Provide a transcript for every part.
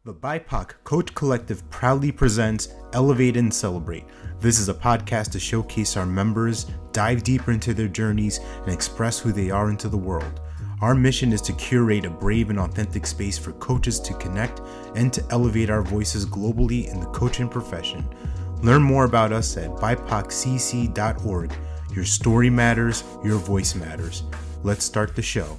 The BIPOC Coach Collective proudly presents Elevate and Celebrate. This is a podcast to showcase our members, dive deeper into their journeys, and express who they are into the world. Our mission is to curate a brave and authentic space for coaches to connect and to elevate our voices globally in the coaching profession. Learn more about us at bipoccc.org. Your story matters, your voice matters. Let's start the show.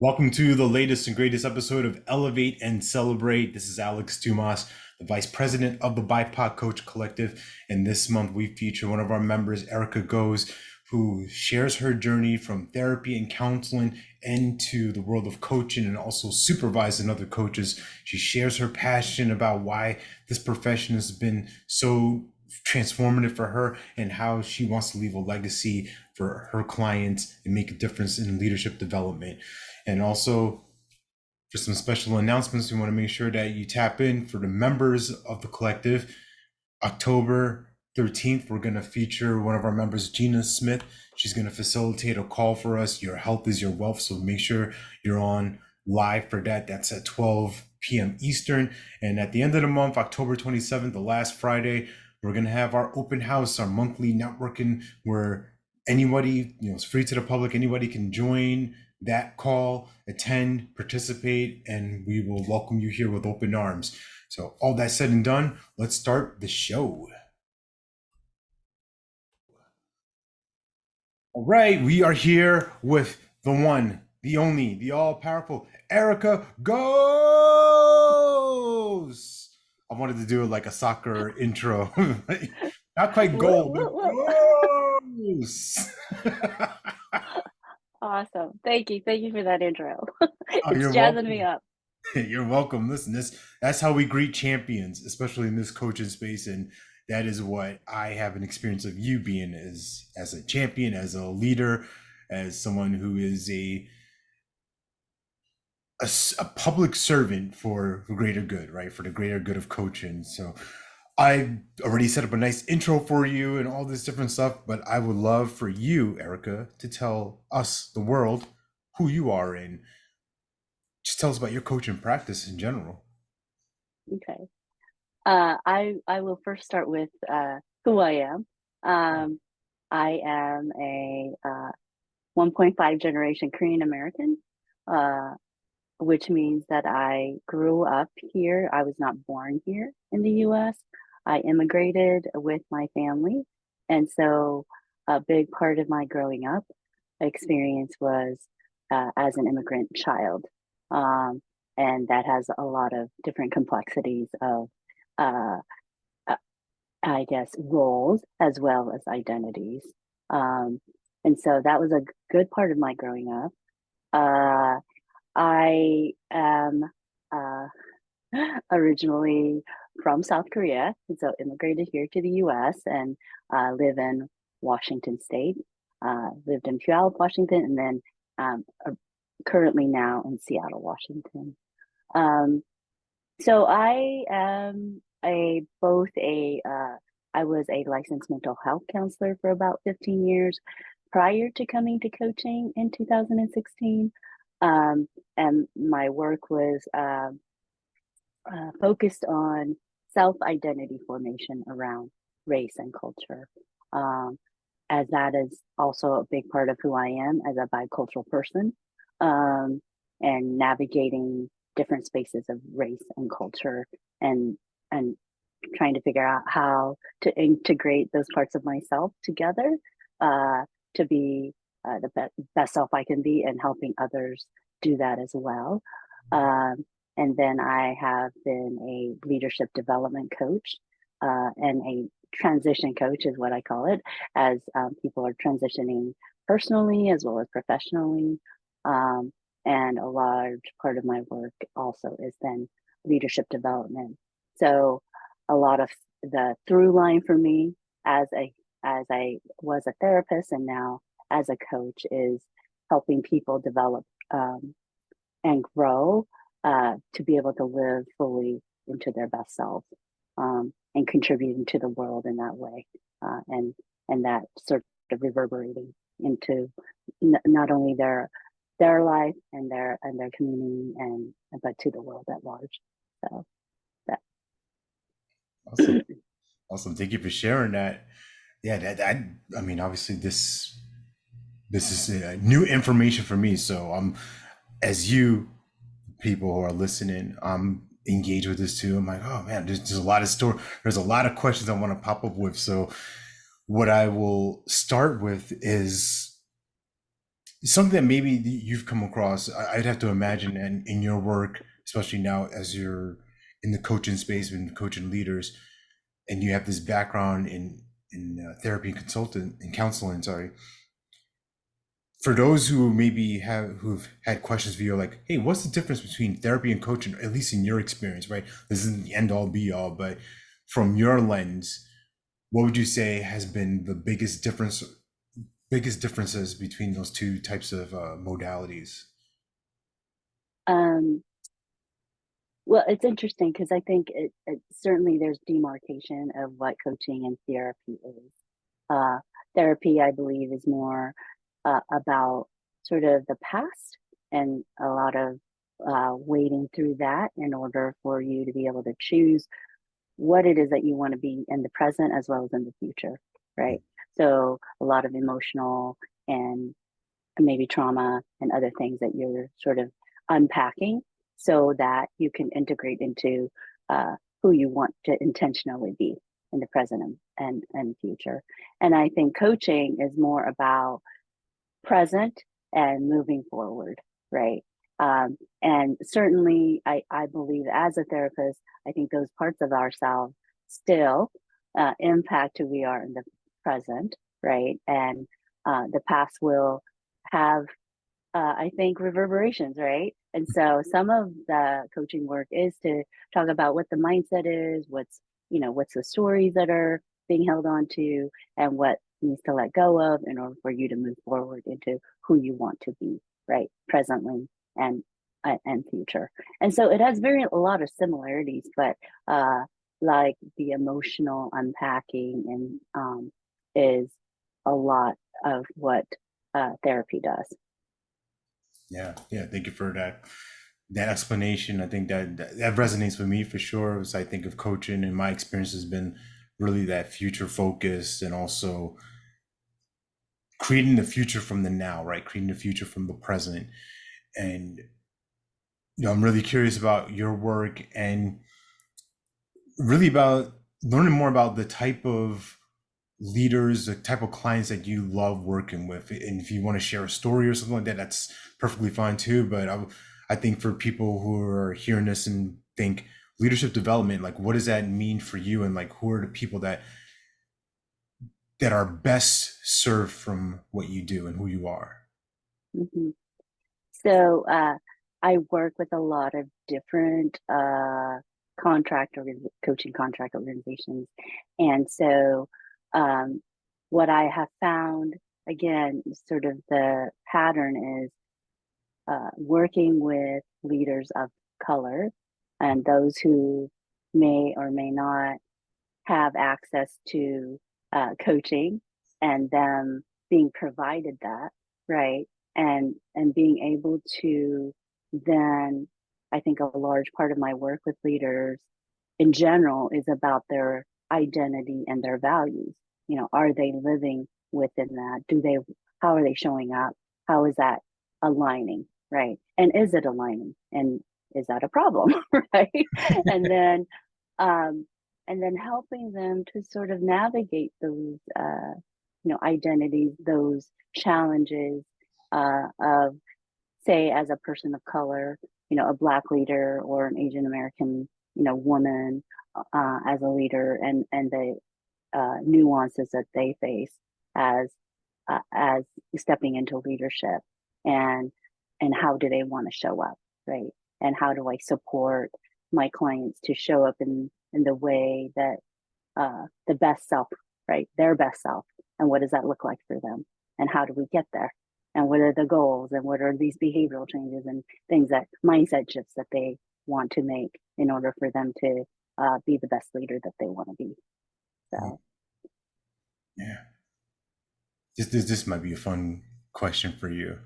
Welcome to the latest and greatest episode of Elevate and Celebrate. This is Alex Dumas, the Vice President of the BIPOC Coach Collective. And this month we feature one of our members, Erica Goos, who shares her journey from therapy and counseling into the world of coaching and also supervising other coaches. She shares her passion about why this profession has been so transformative for her and how she wants to leave a legacy for her clients and make a difference in leadership development. And also, for some special announcements, we want to make sure that you tap in for the members of the collective. October 13th, we're going to feature one of our members, Gina Smith. She's going to facilitate a call for us. Your health is your wealth. So make sure you're on live for that. That's at 12 p.m. Eastern. And at the end of the month, October 27th, the last Friday, we're going to have our open house, our monthly networking, where anybody, it's free to the public. Anybody can join that call, attend, participate, and we will welcome you here with open arms. So all that said and done, let's start the show. All right, we are here with the one, the only, the all-powerful Erica Goos. I wanted to do it like a soccer intro. Not quite goal, but Goos. Awesome. Thank you. Thank you for that intro. You're jazzing welcome. me up. You're welcome. Listen, that's how we greet champions, especially in this coaching space. And that is what I have an experience of you being as a champion, as a leader, as someone who is a public servant for greater good, right? For the greater good of coaching. So I already set up a nice intro for you and all this different stuff, but I would love for you, Erica, to tell us, the world, who you are and just tell us about your coaching practice in general. Okay. I will first start with who I am. I am a 1.5 generation Korean American, which means that I grew up here. I was not born here in the U.S. I immigrated with my family. And so a big part of my growing up experience was as an immigrant child. And that has a lot of different complexities of, I guess, roles as well as identities. And so that was a good part of my growing up. I am originally from South Korea, and so immigrated here to the U.S. and live in Washington State. Lived in Puyallup, Washington, and then currently now in Seattle, Washington. So I am I was a licensed mental health counselor for about 15 years prior to coming to coaching in 2016. And my work was focused on self-identity formation around race and culture, as that is also a big part of who I am as a bicultural person, and navigating different spaces of race and culture and trying to figure out how to integrate those parts of myself together to be the best self I can be, and helping others do that as well. And then I have been a leadership development coach and a transition coach is what I call it, as people are transitioning personally as well as professionally. And a large part of my work also is then leadership development. So a lot of the through line for me as I was a therapist and now as a coach is helping people develop and grow to be able to live fully into their best selves, and contributing to the world in that way, and that sort of reverberating into not only their their life and their community, and but to the world at large. So that. Awesome. Awesome. Thank you for sharing that. Yeah, I mean, obviously this is new information for me. So as you people who are listening, I'm engaged with this too. I'm like, oh man, there's a lot of there's a lot of questions I want to pop up with. So what I will start with is something that maybe you've come across. I'd have to imagine, and in your work, especially now as you're in the coaching space and coaching leaders, and you have this background in therapy and consultant and counseling. Sorry, for those who maybe who've had questions for you, like, hey, what's the difference between therapy and coaching, at least in your experience, right? This isn't the end all be all, but from your lens, what would you say has been the biggest differences between those two types of modalities? um, well, it's interesting because I think certainly there's demarcation of what coaching and therapy is. Uh, Therapy, I believe, is more about sort of the past and a lot of wading through that in order for you to be able to choose what it is that you want to be in the present as well as in the future, right? So a lot of emotional and maybe trauma and other things that you're sort of unpacking so that you can integrate into who you want to intentionally be in the present and future. And I think coaching is more about present and moving forward, right? And certainly, I believe as a therapist, I think those parts of ourselves still impact who we are in the present, right? And the past will have, I think, reverberations, right? And so some of the coaching work is to talk about what the mindset is, what's the stories that are being held on to, and what needs to let go of in order for you to move forward into who you want to be, right? Presently and future. And so it has a lot of similarities, but like the emotional unpacking and is a lot of what therapy does. Yeah, yeah. Thank you for that explanation. I think that resonates with me for sure. As I think of coaching, and my experience has been really that future focus, and also creating the future from the now, right? Creating the future from the present. And I'm really curious about your work and really about learning more about the type of leaders, the type of clients that you love working with. And if you want to share a story or something like that, that's perfectly fine too. But I think for people who are hearing this and think leadership development, like what does that mean for you? And like, who are the people that are best served from what you do and who you are? Mm-hmm. So I work with a lot of different coaching contract organizations, and so um, what I have found again, sort of the pattern is working with leaders of color and those who may or may not have access to coaching, and them being provided that, right? And being able to then, I think a large part of my work with leaders in general is about their identity and their values. Are they living within that? How are they showing up? How is that aligning, right? And is it aligning? And is that a problem, right? And then um, and then helping them to sort of navigate those identities, those challenges of, say, as a person of color, a Black leader or an Asian American woman as a leader, and the nuances that they face as stepping into leadership, and how do they want to show up, right? And how do I support my clients to show up in the way that the best self, right? Their best self. And what does that look like for them? And how do we get there? And what are the goals? And what are these behavioral changes and things, that mindset shifts that they want to make in order for them to be the best leader that they want to be? So, Yeah. This might be a fun question for you.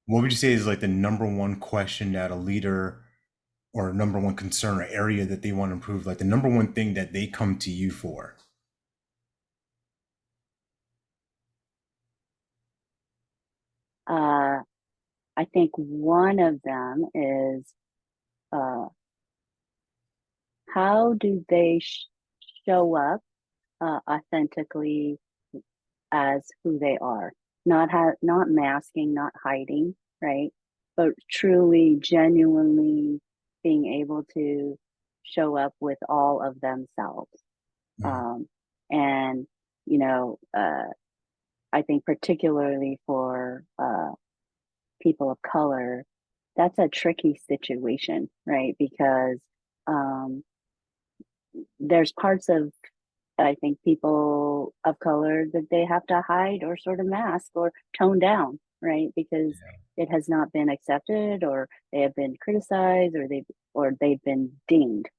What would you say is like the number one question that a leader or number one concern or area that they want to improve, like the number one thing that they come to you for? Uh, I think one of them is uh, how do they show up authentically as who they are, not masking, not hiding, right? But truly, genuinely being able to show up with all of themselves. Mm, Um, and you know, I think particularly for people of color, that's a tricky situation, right? Because um, there's parts of I think people of color that they have to hide or sort of mask or tone down, right? Because it has not been accepted or they have been criticized or they've been dinged.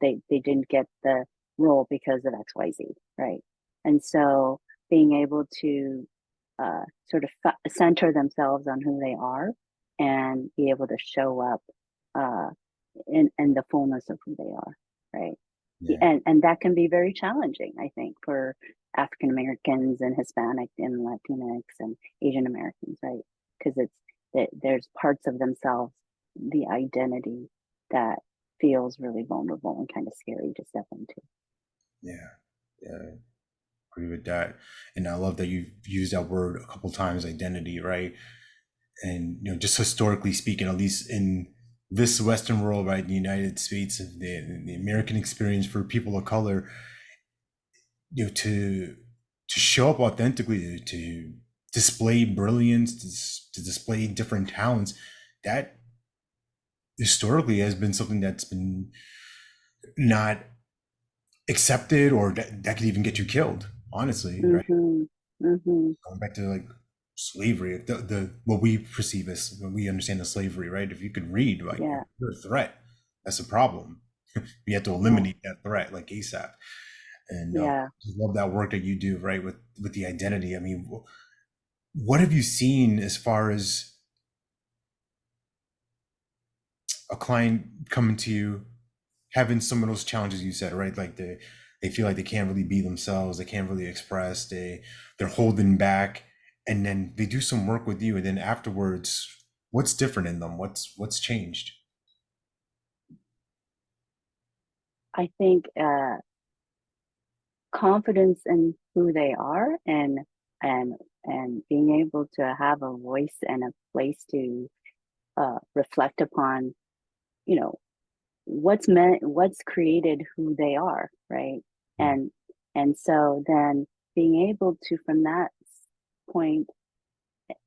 They didn't get the role because of XYZ, right? And so being able to sort of center themselves on who they are and be able to show up uh, in the fullness of who they are, right? yeah, And that can be very challenging, I think, for African Americans and Hispanic and Latinx and Asian Americans, right? Because there's parts of themselves, the identity that feels really vulnerable and kind of scary to step into. yeah, yeah. Agree with that. And I love that you've used that word a couple times, identity, right? And just historically speaking, at least in this Western world, right, the United States, the American experience for people of color, to show up authentically, to display brilliance, to display different talents, that historically has been something that's been not accepted, or that could even get you killed. Honestly, right? Mm-hmm. Mm-hmm. Going back to like slavery, the what we perceive as what we understand as slavery, right? If you could read, like Yeah. you're a threat, that's a problem. You have to Yeah. eliminate that threat like ASAP. And Yeah. just love that work that you do, right, with the identity. I mean, what have you seen as far as a client coming to you having some of those challenges you said, right? Like they feel like they can't really be themselves, they can't really express, they're holding back, and then they do some work with you, and then afterwards, what's different in them? What's changed? I think confidence in who they are and and being able to have a voice and a place to reflect upon, you know, what's created who they are, right? Mm, And and so then being able to from that point,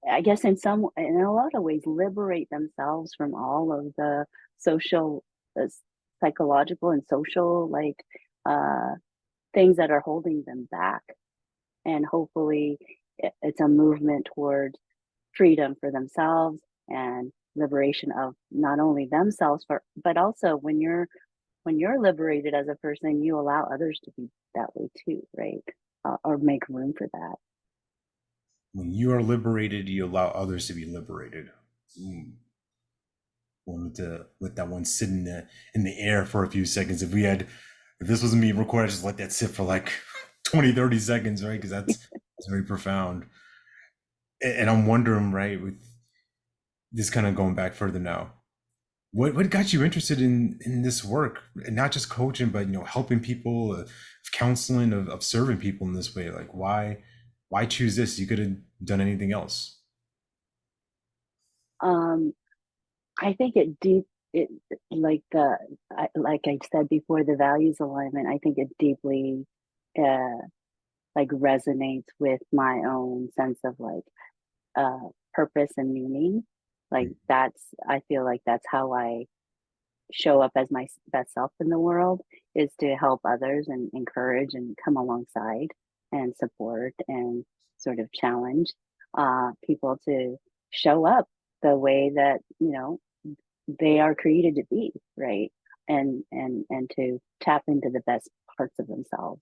I guess in a lot of ways liberate themselves from all of the social, uh, psychological and social uh things that are holding them back, and hopefully it's a movement towards freedom for themselves and liberation of not only themselves but also when you're liberated as a person, you allow others to be that way too, right? Or make room for that. when you are liberated, you allow others to be liberated. Mm. Wanted to let that one sit in the air for a few seconds. If this wasn't being recorded, I'd just let that sit for like 20, 30 seconds, right? Because that's very profound. And I'm wondering, right, with this kind of going back further now, what got you interested in this work, and not just coaching, but helping people, counseling, of serving people in this way? Like, why choose this? You could have done anything else. um I think it like like I said before, the values alignment, I think it deeply uh like resonates with my own sense of purpose and meaning. Like that's I feel like that's how I show up as my best self in the world, is to help others and encourage and come alongside and support and sort of challenge people to show up the way that they are created to be, right? And to tap into the best parts of themselves.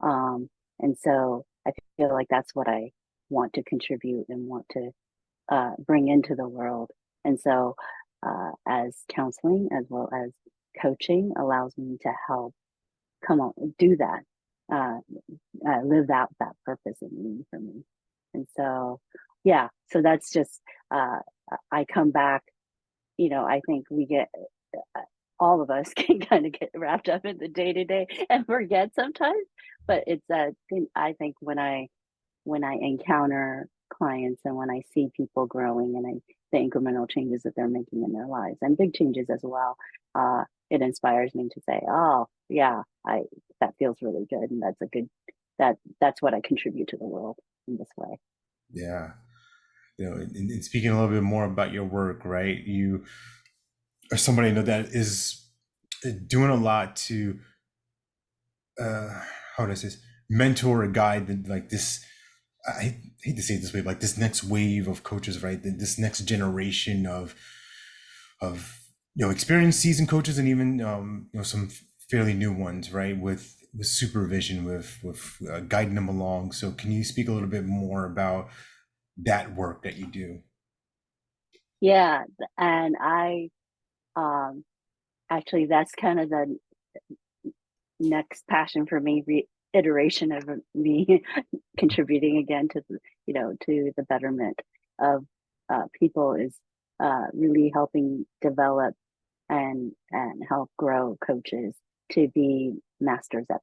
um and so I feel like that's what I want to contribute and want to bring into the world. And so, as counseling as well as coaching allows me to help come on do that, uh, live out that purpose and meaning for me. And so, yeah, so that's just I come back. I think we get all of us can kind of get wrapped up in the day to day and forget sometimes. But it's a thing. I think when I encounter clients and when I see people growing and the incremental changes that they're making in their lives and big changes as well, it inspires me to say, oh yeah, I that feels really good, and that's a good that's what I contribute to the world in this way. Yeah. And speaking a little bit more about your work, right? You are somebody I know that is doing a lot to how does this mentor a guide like this. I hate to say it this way, like this next wave of coaches, right? This next generation of experienced seasoned coaches, and even some fairly new ones, right? With supervision, with guiding them along. So, can you speak a little bit more about that work that you do? Yeah, and I um, actually that's kind of the next passion for me, reiteration of me contributing again to to the betterment of people is really helping develop and help grow coaches to be masters at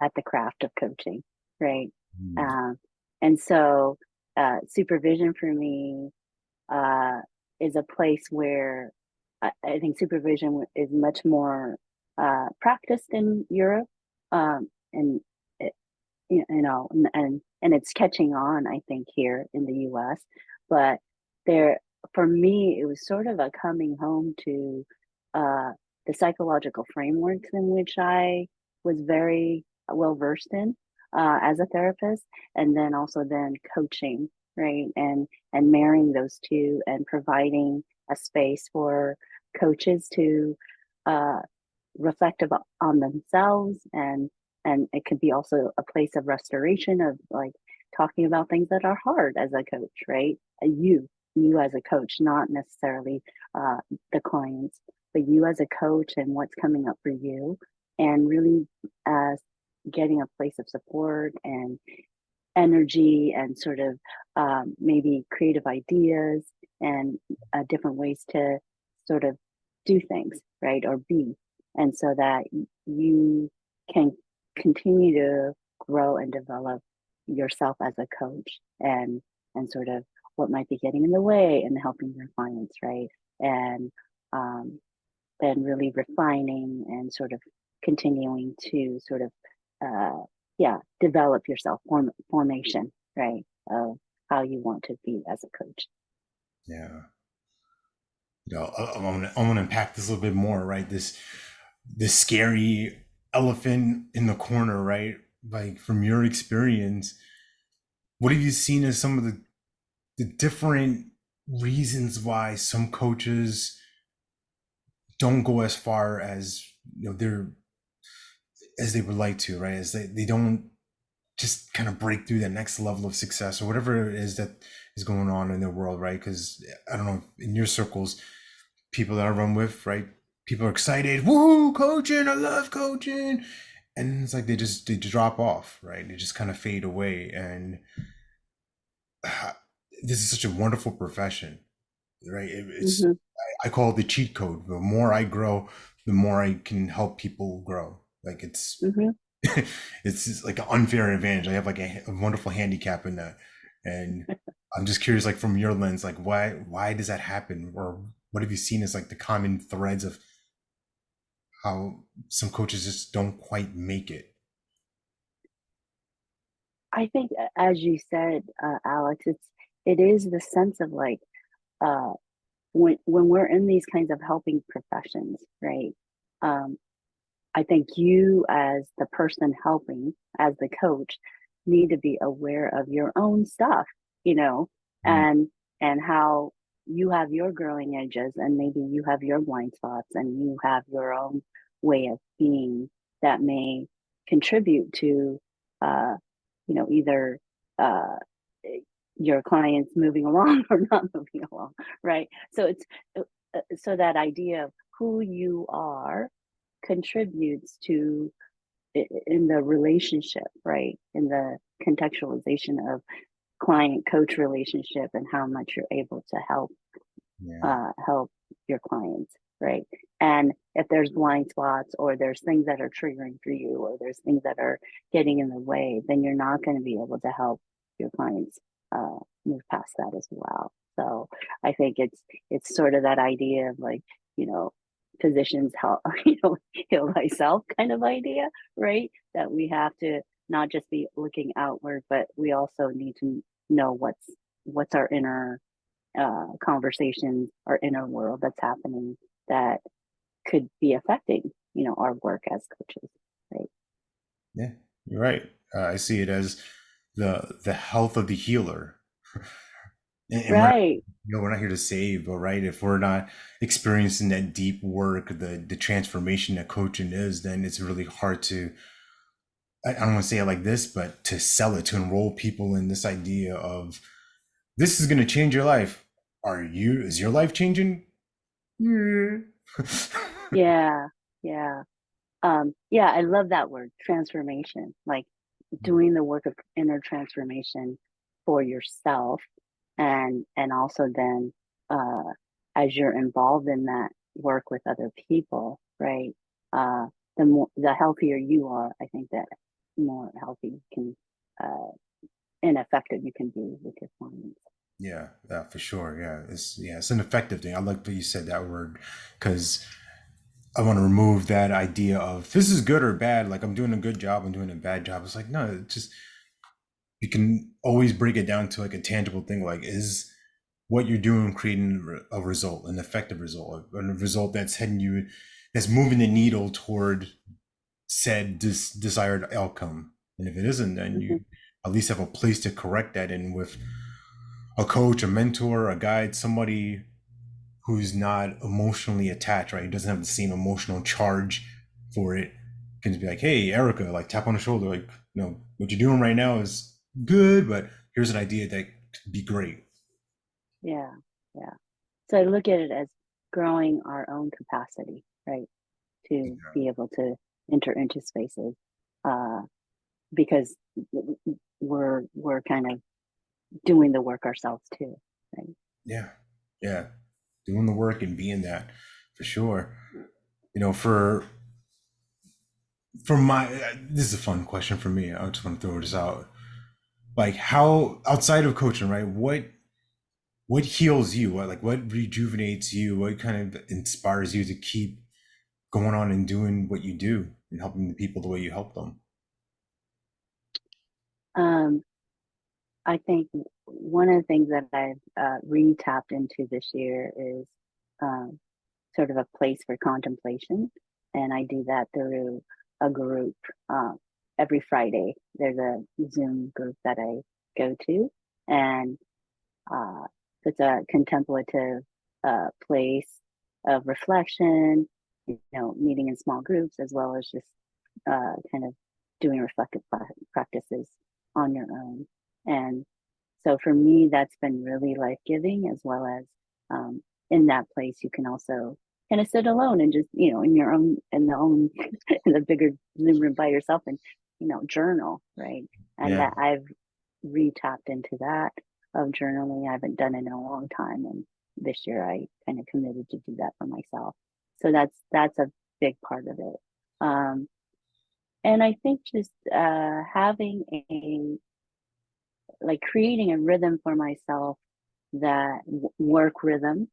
at the craft of coaching, right? Mm. Um, and so supervision for me uh, is a place where I think supervision is much more practiced in Europe, and it, and it's catching on, I think, here in the U.S. But there, for me, it was sort of a coming home to uh, the psychological frameworks in which I was very well versed in as a therapist, and then also then coaching, right? And marrying those two and providing a space for coaches to uh, reflect about, on themselves, and it could be also a place of restoration of like talking about things that are hard as a coach, right? You as a coach, not necessarily uh, the clients, but you as a coach and what's coming up for you, and really uh, getting a place of support and energy and sort of maybe creative ideas and different ways to sort of do things, right? Or be. And so that you can continue to grow and develop yourself as a coach and sort of what might be getting in the way and helping your clients, right? And um, then really refining and sort of continuing to sort of uh, yeah, develop yourself formation, right, of how you want to be as a coach. Yeah. I'm gonna unpack this a little bit more, right? This scary elephant in the corner, right? Like from your experience, what have you seen as some of the different reasons why some coaches don't go as far as they're as they would like to, right? As they don't just kind of break through that next level of success or whatever it is that is going on in their world, right? Because I don't know, in your circles, people that I run with, right? People are excited, woo, coaching, I love coaching. And it's like they drop off, right? They just kind of fade away. And this is such a wonderful profession, right? It's Mm-hmm, I call it the cheat code. The more I grow, the more I can help people grow. Like mm-hmm. it's just like an unfair advantage. I have like a wonderful handicap in that, and I'm just curious, like from your lens, like why does that happen, or what have you seen as like the common threads of how some coaches just don't quite make it? I think, as you said, Alex, it is the sense of like uh, when we're in these kinds of helping professions, right? Um, I think you, as the person helping, as the coach, need to be aware of your own stuff, you know, Mm. and how you have your growing edges, and maybe you have your blind spots, and you have your own way of being that may contribute to, uh, either uh, your clients moving along or not moving along, right? So it's so that idea of who you are contributes to in the relationship, right? In the contextualization of client coach relationship and how much you're able to Yeah. help your clients, right? And if there's blind spots or there's things that are triggering for you or there's things that are getting in the way, then you're not going to be able to help your clients move past that as well. So I think it's sort of that idea of like, you know, physicians help, heal thyself kind of idea, right? That we have to not just be looking outward, but we also need to know what's our inner conversations or inner world that's happening that could be affecting, our work as coaches, right? Yeah, you're right. I see it as the health of the healer. And Right. we're not here to save, but right, if we're not experiencing that deep work, the transformation that coaching is, then it's really hard to, I don't want to say it like this, but to sell it, to enroll people in this idea of this is going to change your life. Is your life changing? Yeah. Yeah. Yeah. Yeah, I love that word, transformation, like doing the work of inner transformation for yourself, and also then uh as you're involved in that work with other people, right? uh the healthier you are, I think that more healthy you can uh and effective you can be with your clients. Yeah, for sure. It's an effective thing. I like that you said that word because I want to remove that idea of this is good or bad. Like I'm doing a good job, I'm doing a bad job. It's like no, it's just you can always break it down to like a tangible thing. Like is what you're doing creating a result, an effective result, a result that's heading you, that's moving the needle toward said desired outcome. And if it isn't, then Hmm. you at least have a place to correct that in with a coach, a mentor, a guide, somebody who's not emotionally attached, right? He doesn't have the same emotional charge for it. Can just be like, hey, Erica, like tap on the shoulder, like, what you're doing right now is good, but here's an idea that could be great. Yeah, yeah. So I look at it as growing our own capacity, right, to be able to enter into spaces, uh, because we're kind of doing the work ourselves too, right? Yeah. Yeah. Doing the work and being that for sure. You know, for my, this is a fun question for me. I just want to throw this out. Like how outside of coaching, right? What heals you? What rejuvenates you? What kind of inspires you to keep going on and doing what you do and helping the people the way you help them? Um, I think one of the things that I've re-tapped into this year is um, sort of a place for contemplation, and I do that through a group. Uh, every Friday, there's a Zoom group that I go to, and uh, it's a contemplative place of reflection. Meeting in small groups as well as just kind of doing reflective practices on your own. And so for me, that's been really life giving, as well as in that place, you can also kind of sit alone and just, in your own, in the bigger Zoom room by yourself and, journal, right? And Yeah. that I've re-tapped into that of journaling. I haven't done it in a long time. And this year I kind of committed to do that for myself. So that's a big part of it. Um, and I think just having a like creating a rhythm for myself that work rhythm,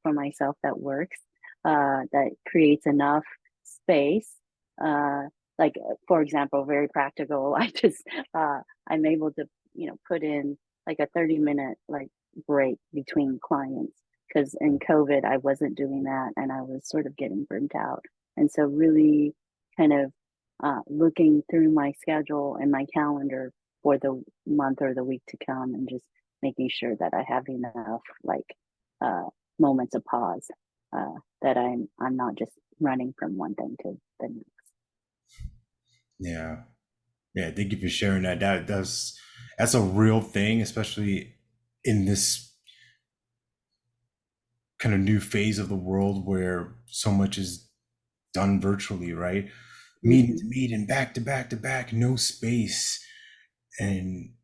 for myself that works, that creates enough space. Uh, like for example, very practical. I'm able to, put in like a 30-minute like break between clients because in COVID I wasn't doing that and I was sort of getting burnt out. And so really kind of looking through my schedule and my calendar for the month or the week to come and just making sure that I have enough like uh, moments of pause, that I'm not just running from one thing to the next. Yeah. Yeah. Thank you for sharing that. That's a real thing, especially in this kind of new phase of the world where so much is done virtually, right? Meeting to Mm-hmm. meeting, back to back to back, no space. And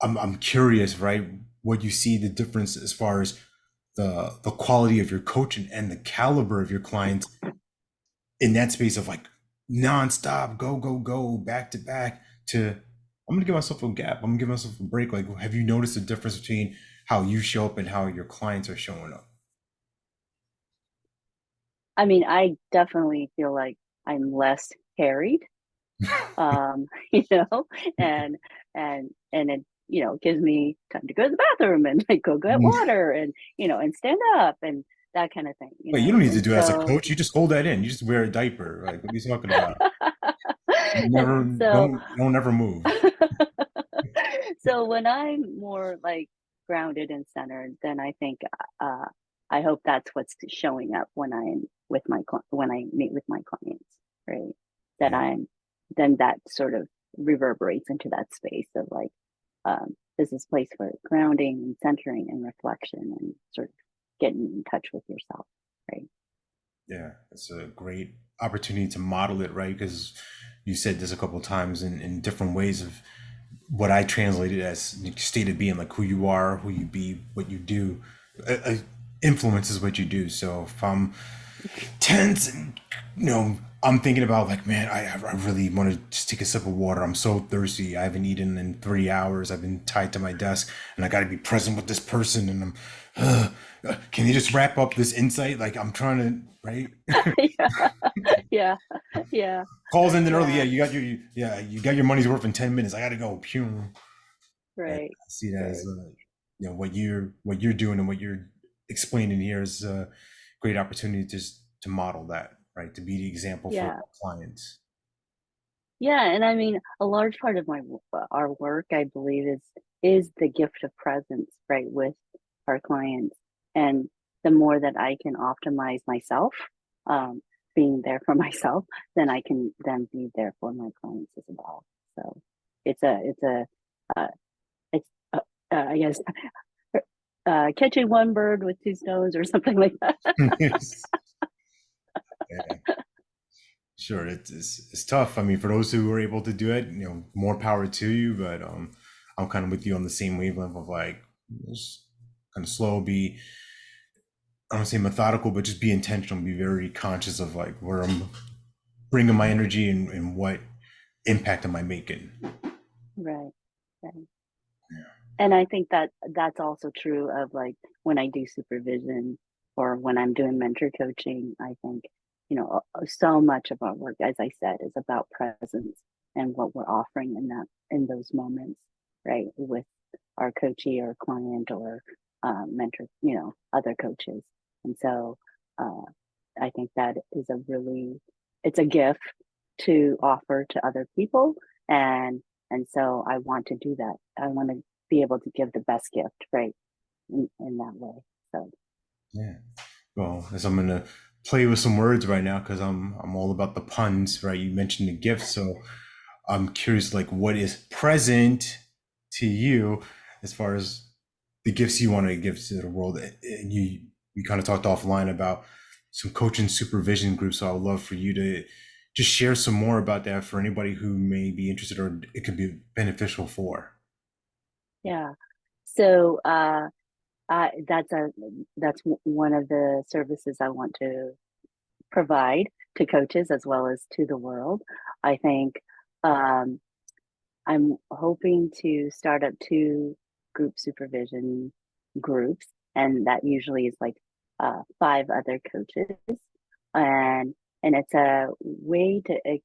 I'm curious, right? What you see the difference as far as the quality of your coaching and the caliber of your clients in that space of like nonstop, go, go, go, back to back to I'm gonna give myself a gap. I'm gonna give myself a break. Like, have you noticed the difference between how you show up and how your clients are showing up? I mean, I definitely feel like I'm less harried, you know, and and it, you know, gives me time to go to the bathroom and like go get water and, you know, and stand up and that kind of thing, you Wait, you know. don't need to And do that as a so coach. You just hold that in. You just wear a diaper. Like, what are you talking about? You never and so don't ever move. so when I'm more like grounded and centered, then I think uh, I hope that's what's showing up when I'm with my when I meet with my clients, right? That Yeah, I'm then that sort of reverberates into that space of like this is a place for grounding and centering and reflection and sort of getting in touch with yourself, right? yeah. It's a great opportunity to model it, right? Because you said this a couple of times in different ways of what I translated as state of being, like who you are, who you be, what you do, influences what you do. So if I'm tense and I'm thinking about like, man, I really want to just take a sip of water. I'm so thirsty. I haven't eaten in 3 hours. I've been tied to my desk and I got to be present with this person. And can you just wrap up this insight? Like I'm trying to, right? yeah, yeah, yeah, Calls ended early. Yeah, yeah, you got your money's worth in 10 minutes. I got to go. Pew. And right, I see that as right, what you're doing and what you're explaining here is a great opportunity just to model that, right? To be the example for yeah. clients. Yeah, and I mean, a large part of our work, I believe, is the gift of presence, right, with our clients. And the more that I can optimize myself, um, being there for myself, then I can then be there for my clients as well. So it's a uh, it's I guess catching one bird with two stones or something like that. Yeah, sure. It's tough. I mean, for those who are able to do it, more power to you. But I'm kind of with you on the same wavelength of like just kind of slow, be I don't say methodical, but just be intentional, be very conscious of like where I'm bringing my energy and what impact am I making. Right, right. And I think that that's also true of like when I do supervision or when I'm doing mentor coaching. I think, you know, so much of our work, as I said, is about presence and what we're offering in in those moments, right? With our coachee or client or mentor, you know, other coaches. And so uh, I think that is it's a gift to offer to other people. And and so I want to do that. I want to be able to give the best gift, right? In that way. So Yeah. Well, as I'm gonna play with some words right now because I'm all about the puns, right? You mentioned the gift, so I'm curious, like, what is present to you as far as the gifts you want to give to the world? And you kind of talked offline about some coaching supervision groups, so I would love for you to just share some more about that for anybody who may be interested or it could be beneficial for. yeah. So that's one of the services I want to provide to coaches as well as to the world. I think um, I'm hoping to start up two group supervision groups, and that usually is like five other coaches, and it's a way to.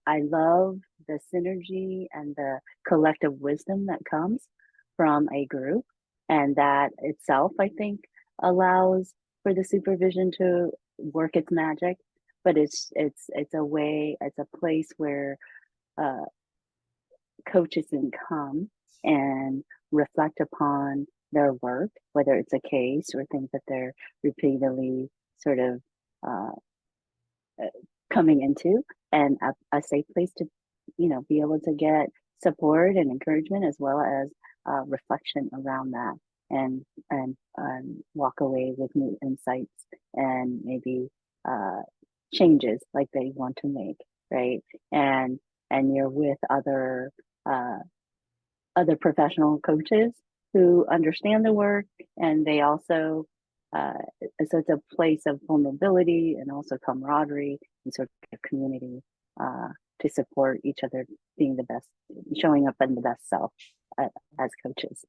I love the synergy and the collective wisdom that comes from a group, and that itself, I think, allows for the supervision to work its magic. But it's a way, it's a place where uh, coaches can come and reflect upon their work, whether it's a case or things that they're repeatedly sort of uh, uh, coming into, and a safe place to, you know, be able to get support and encouragement as well as reflection around that, and walk away with new insights and maybe changes like they want to make, right? And you're with uh, other professional coaches who understand the work, and they also so it's a place of vulnerability and also camaraderie and sort of community uh, to support each other being the best, showing up in the best self uh, as coaches.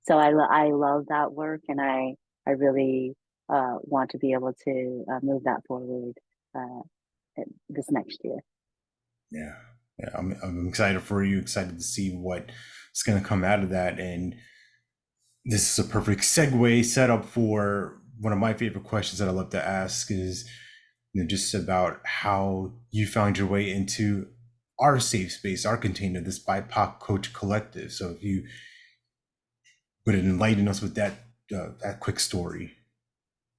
So I love that work, and I really want to be able to move that forward uh, this next year. Yeah. Yeah. I'm excited for you, excited to see what's going to come out of that. And this is a perfect segue setup for one of my favorite questions that I love to ask is, just about how you found your way into our safe space, our container, this BIPOC Coach Collective. So if you would enlighten us with that quick story.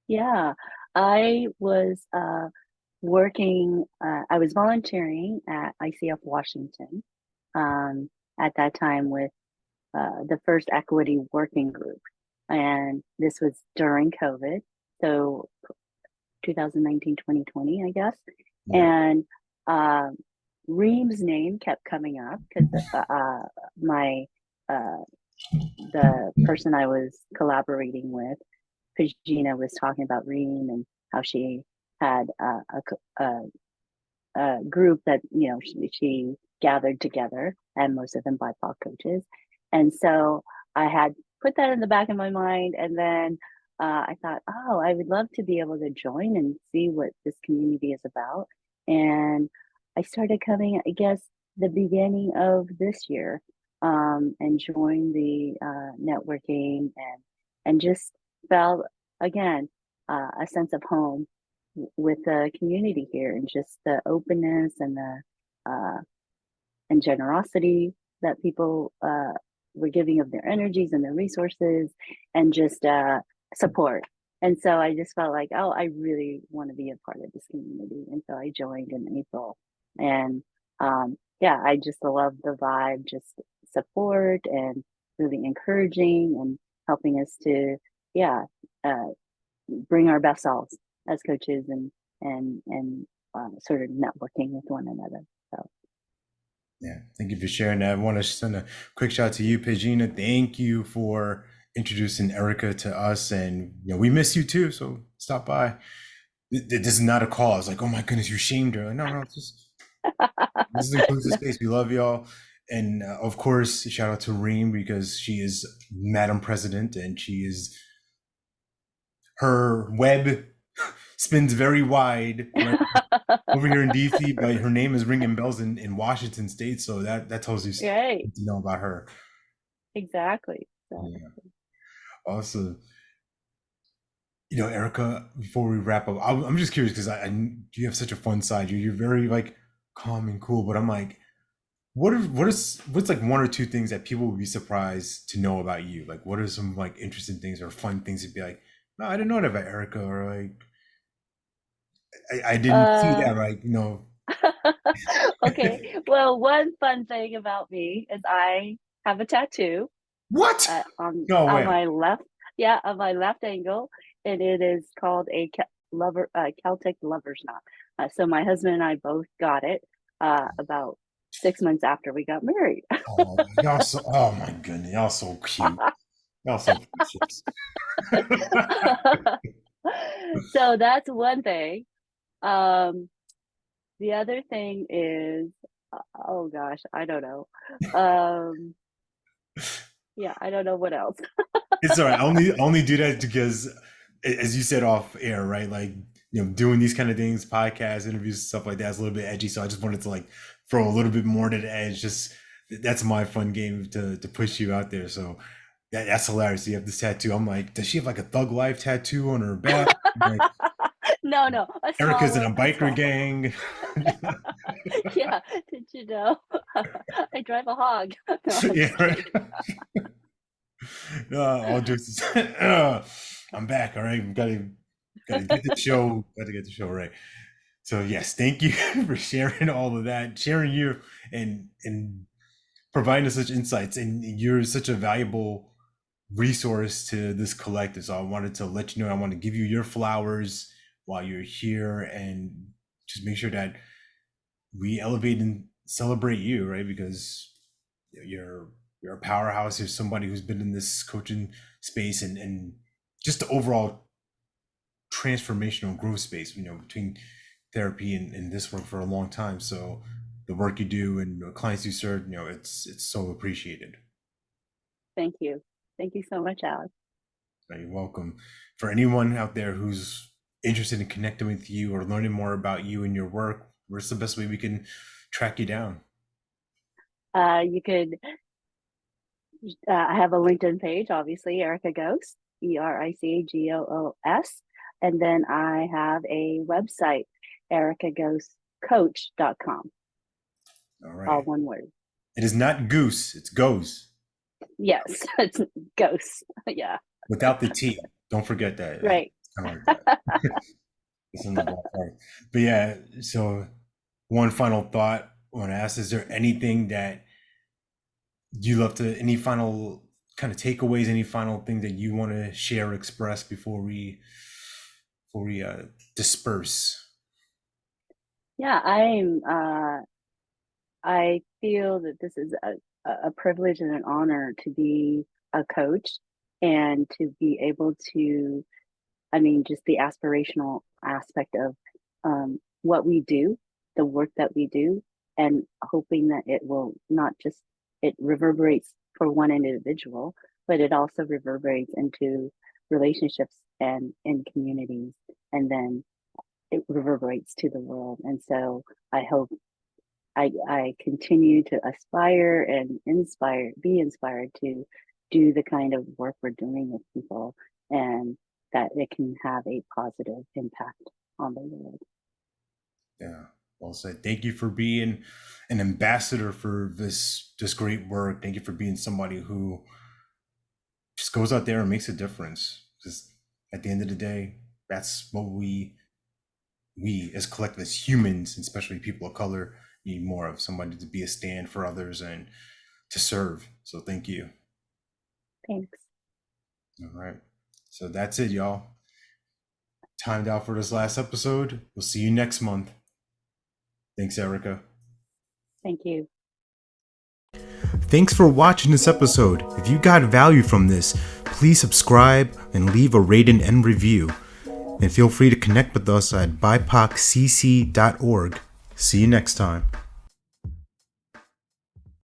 Yeah, I was working. I was volunteering at ICF Washington at that time with the first equity working group, and this was during COVID, so 2019, 2020, I guess. Yeah. And Reem's name kept coming up because my the person I was collaborating with, Pagina, was talking about Reem and how she had a group that she gathered together, and most of them BIPOC coaches. And so I had put that in the back of my mind, and then I thought, oh, I would love to be able to join and see what this community is about. And I started coming, I guess, the beginning of this year, and joined the networking, and just felt again a sense of home with the community here, and just the openness and the uh, and generosity that people were giving of their energies and their resources, and just support. And so I just felt like, oh, I really want to be a part of this community. And so I joined in April. And yeah, I just love the vibe, just support and really encouraging and helping us to, yeah, uh, bring our best selves as coaches, and sort of networking with one another. So Yeah. Thank you for sharing that. I want to send a quick shout out to you, Pagina. Thank you for introducing Erica to us. And we miss you too. So stop by. This is not a call. I was like, oh my goodness, you shamed her. Like, no, it's just this is inclusive space. We love y'all. And of course, shout out to Reem because she is Madam President and she is her web spins very wide right over here in DC, but her name is ringing bells in Washington State. So that tells you right, to know about her. exactly. So Yeah. Also, Erica, before we wrap up, I'm just curious because you have such a fun side. You're very like calm and cool, but I'm like, what's like one or two things that people would be surprised to know about you? Like, what are some like interesting things or fun things to be like, no, I didn't know that about Erica, or like, I didn't see uh that, right? okay. Well, one fun thing about me is I have a tattoo What? No on way. my left, yeah, on my left ankle, and it is called a Celtic lover's knot. So my husband and I both got it about 6 months after we got married. Oh, oh my goodness, y'all so cute. Y'all so precious. So that's one thing. Um, the other thing is, oh gosh, I don't know. Um, yeah, I don't know what else. It's all right. I only do that because, as you said off air, right? Like, doing these kind of things, podcasts, interviews, stuff like that is a little bit edgy. So I just wanted to like throw a little bit more to the edge. Just that's my fun game to push you out there. So that's hilarious. You have this tattoo. I'm like, does she have like a thug life tattoo on her back? I'm like, No, no, a small Erica's in a one, a biker small. gang. Yeah, did you know? I drive a hog. No, I'm Yeah, just right. kidding. All jokes aside, I'm back. All right, gotta get the show. Got to get the show right. So yes, thank you for sharing all of that, sharing you and providing us such insights, and you're such a valuable resource to this collective. So I wanted to let you know, I want to give you your flowers while you're here, and just make sure that we elevate and celebrate you, right? Because you're a powerhouse. You're somebody who's been in this coaching space and just the overall transformational growth space, between therapy and this work for a long time. So the work you do and the clients you serve, it's so appreciated. Thank you. Thank you so much, Alex. You're welcome. For anyone out there who's interested in connecting with you or learning more about you and your work, where's the best way we can track you down? You could, I have a LinkedIn page, obviously, Erica Goos, ERICAGOOS. And then I have a website, ericagooscoach.com. All right. All one word. It is not Goose, it's Goes. Yes, it's Goos. Yeah. Without the T. Don't forget that. Right. It's kind of like that. It's in the ballpark. But yeah, so one final thought I want to ask, is there anything that you love to, any final kind of takeaways, any final thing that you want to share or express before we disperse? Yeah, I feel that this is a privilege and an honor to be a coach and to be able to, just the aspirational aspect of what we do, the work that we do, and hoping that it will not just, it reverberates for one individual, but it also reverberates into relationships and in communities, and then it reverberates to the world. And so I hope I continue to aspire and be inspired to do the kind of work we're doing with people, and that it can have a positive impact on the world. Yeah, well said. Thank you for being an ambassador for this great work. Thank you for being somebody who just goes out there and makes a difference. Just at the end of the day, that's what we as collective, as humans, and especially people of color, need more of, somebody to be a stand for others and to serve. So thank you. Thanks. All right. So that's it, y'all. Timed out for this last episode. We'll see you next month. Thanks, Erica. Thank you. Thanks for watching this episode. If you got value from this, please subscribe and leave a rating and review. And feel free to connect with us at bipocc.org. See you next time.